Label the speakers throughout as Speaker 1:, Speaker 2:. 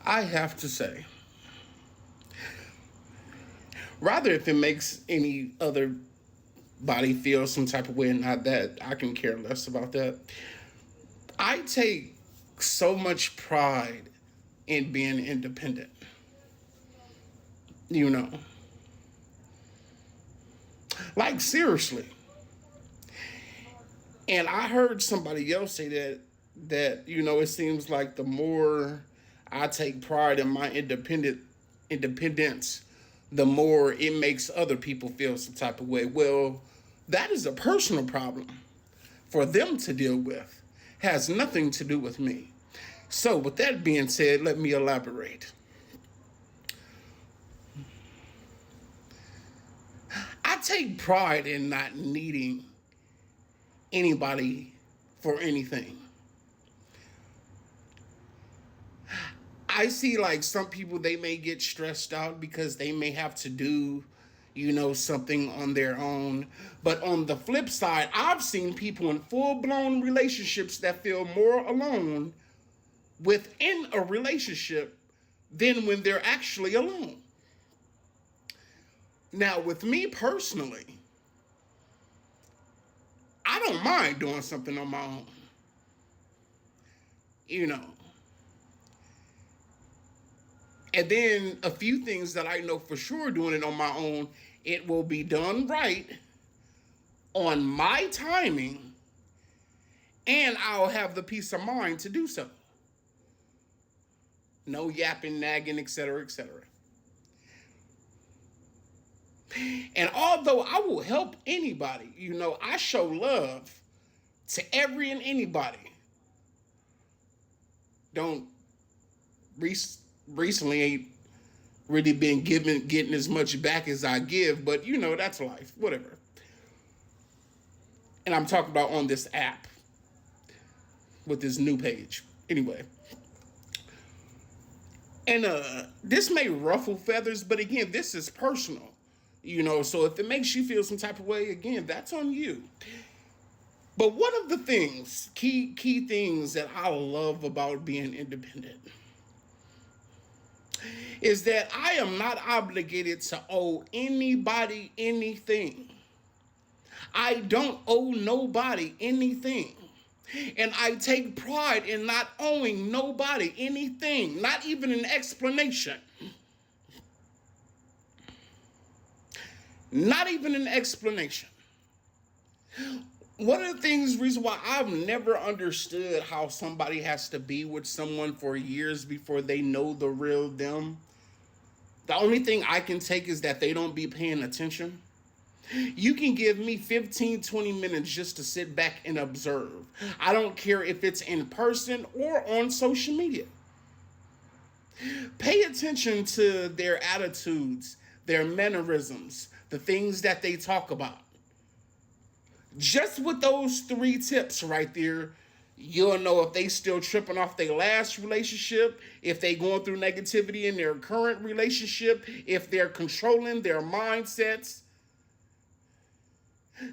Speaker 1: I have to say, rather if it makes any other body feel some type of way, not that I can care less about that. I take so much pride in being independent. You know, like seriously. And I heard somebody else say that it seems like the more I take pride in my independence, the more it makes other people feel some type of way. Well, that is a personal problem for them to deal with. Has nothing to do with me. So, with that being said, let me elaborate. I take pride in not needing anybody for anything. I see like some people, they may get stressed out because they may have to do, something on their own. But on the flip side, I've seen people in full blown relationships that feel more alone within a relationship than when they're actually alone. Now, with me personally, I don't mind doing something on my own. You know, And then a few things that I know for sure doing it on my own, it will be done right on my timing, and I'll have the peace of mind to do so. No yapping, nagging, etc., etc. And although I will help anybody, I show love to every and anybody. Don't recently ain't really been getting as much back as I give, but that's life, whatever. And I'm talking about on this app with this new page. Anyway. And this may ruffle feathers, but again, this is personal. So if it makes you feel some type of way, again, that's on you. But one of the things, key things that I love about being independent is that I am not obligated to owe anybody anything. I don't owe nobody anything. And I take pride in not owing nobody anything, not even an explanation. Not even an explanation. One of the things, reason why I've never understood how somebody has to be with someone for years before they know the real them. The only thing I can take is that they don't be paying attention. You can give me 15, 20 minutes just to sit back and observe. I don't care if it's in person or on social media. Pay attention to their attitudes, their mannerisms, the things that they talk about. Just with those 3 tips right there, you'll know if they still tripping off their last relationship, if they going through negativity in their current relationship, if they're controlling their mindsets.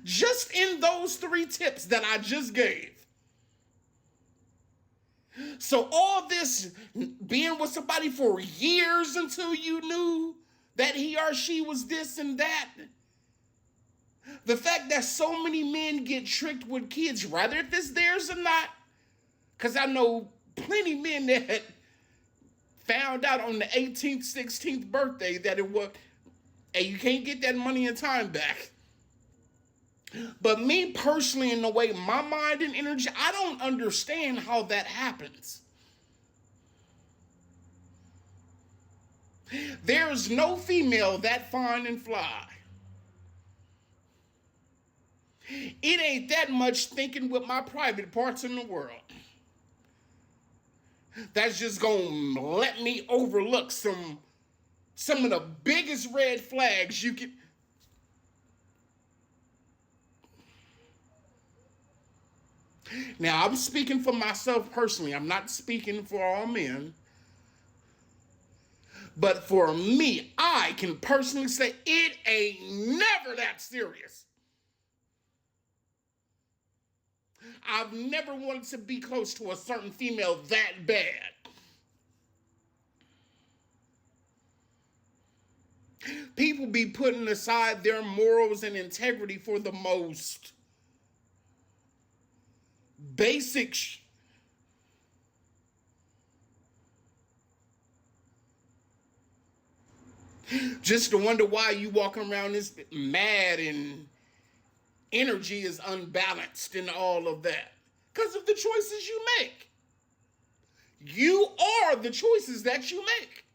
Speaker 1: Just in those 3 tips that I just gave. So all this being with somebody for years until you knew that he or she was this and that. The fact that so many men get tricked with kids, rather if it's theirs or not. Because I know plenty of men that found out on the 18th, 16th birthday that it was, hey, you can't get that money and time back. But me personally, in the way my mind and energy, I don't understand how that happens. There's no female that fine and fly. It ain't that much thinking with my private parts in the world. That's just gonna let me overlook some of the biggest red flags you can. Now, I'm speaking for myself personally. I'm not speaking for all men. But for me, I can personally say it ain't never that serious. I've never wanted to be close to a certain female that bad. People be putting aside their morals and integrity for the most basic just to wonder why you walking around this mad and energy is unbalanced and all of that. Because of the choices you make. You are the choices that you make.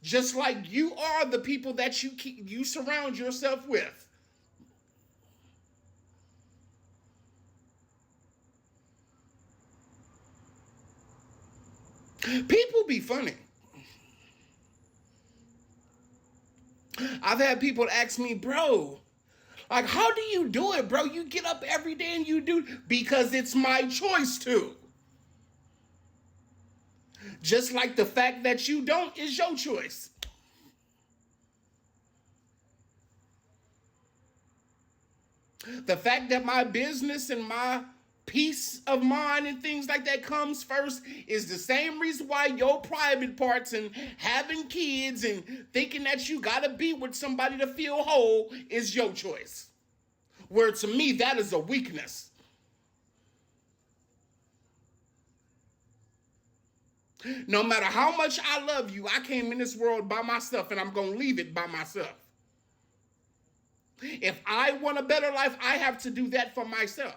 Speaker 1: Just like you are the people that you surround yourself with. People be funny. I've had people ask me, bro, like, how do you do it, bro? You get up every day and you do, because it's my choice to. Just like the fact that you don't is your choice. The fact that my business and my peace of mind and things like that comes first is the same reason why your private parts and having kids and thinking that you gotta be with somebody to feel whole is your choice. Where to me, that is a weakness. No matter how much I love you, I came in this world by myself and I'm gonna leave it by myself. If I want a better life, I have to do that for myself.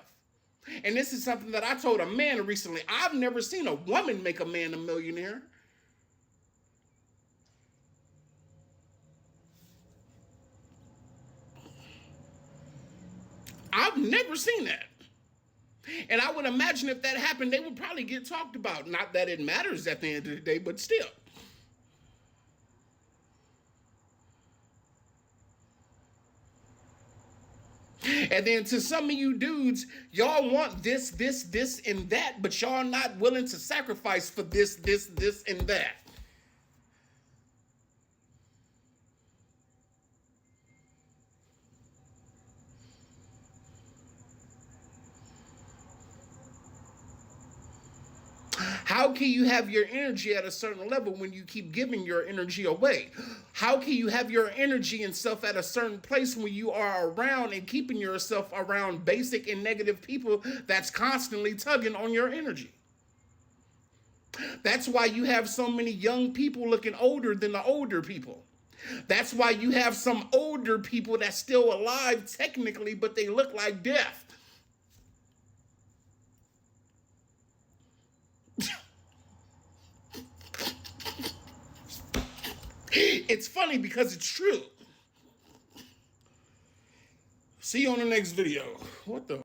Speaker 1: And this is something that I told a man recently. I've never seen a woman make a man a millionaire. I've never seen that. And I would imagine if that happened, they would probably get talked about. Not that it matters at the end of the day, but still. And then to some of you dudes, y'all want this, and that, but y'all not willing to sacrifice for this, and that. How can you have your energy at a certain level when you keep giving your energy away? How can you have your energy and stuff at a certain place when you are around and keeping yourself around basic and negative people that's constantly tugging on your energy? That's why you have so many young people looking older than the older people. That's why you have some older people that's still alive technically, but they look like death. It's funny because it's true. See you on the next video. What the?